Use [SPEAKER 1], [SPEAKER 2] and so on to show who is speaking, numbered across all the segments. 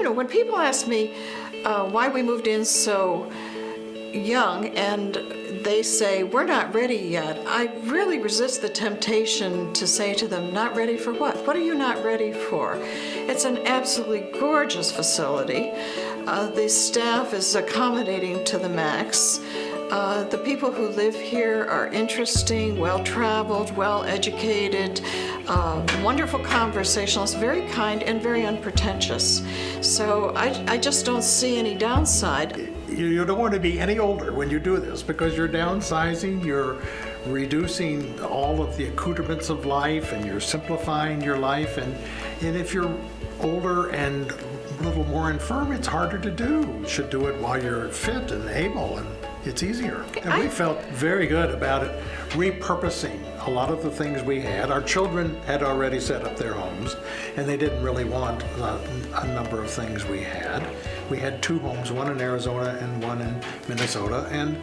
[SPEAKER 1] don't know, when people ask me why we moved in so young and they say, we're not ready yet, I really resist the temptation to say to them, not ready for what? What are you not ready for? It's an absolutely gorgeous facility. The staff is accommodating to the max. The people who live here are interesting, well-traveled, well-educated, wonderful conversationalists, very kind and very unpretentious. So I just don't see any downside.
[SPEAKER 2] You don't want to be any older when you do this because you're downsizing, you're reducing all of the accoutrements of life, and you're simplifying your life. And if you're older and a little more infirm, it's harder to do. You should do it while you're fit and able, and it's easier. And we felt very good about it, repurposing a lot of the things we had. Our children had already set up their homes, and they didn't really want a number of things we had. We had 2 homes, one in Arizona and one in Minnesota, and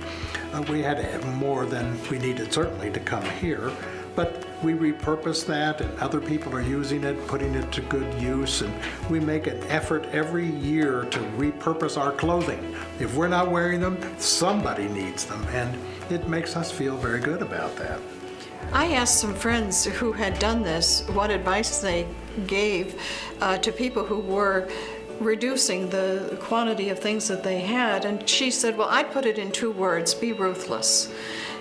[SPEAKER 2] we had more than we needed certainly to come here. But we repurposed that, and other people are using it, putting it to good use, and we make an effort every year to repurpose our clothing. If we're not wearing them, somebody needs them, and it makes us feel very good about that.
[SPEAKER 1] I asked some friends who had done this what advice they gave to people who were reducing the quantity of things that they had, and she said, well, I'd put it in 2 words, be ruthless.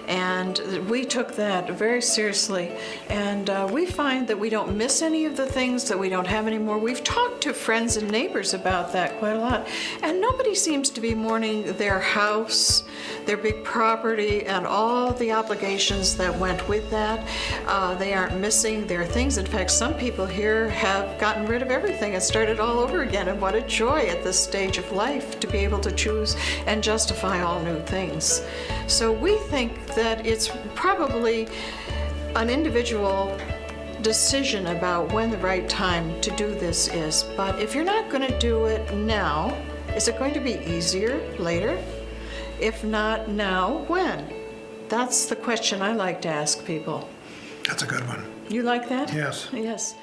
[SPEAKER 1] And we took that very seriously, and we find that we don't miss any of the things that we don't have anymore. We've talked to friends and neighbors about that quite a lot, and nobody seems to be mourning their house, their big property, and all the obligations that went with that. They aren't missing their things. In fact, some people here have gotten rid of everything and started all over again, and what a joy at this stage of life to be able to choose and justify all new things. So we think that it's probably an individual decision about when the right time to do this is. But if you're not going to do it now, is it going to be easier later? If not now, when? That's the question I like to ask people.
[SPEAKER 2] That's a good one.
[SPEAKER 1] You like that?
[SPEAKER 2] Yes.
[SPEAKER 1] Yes.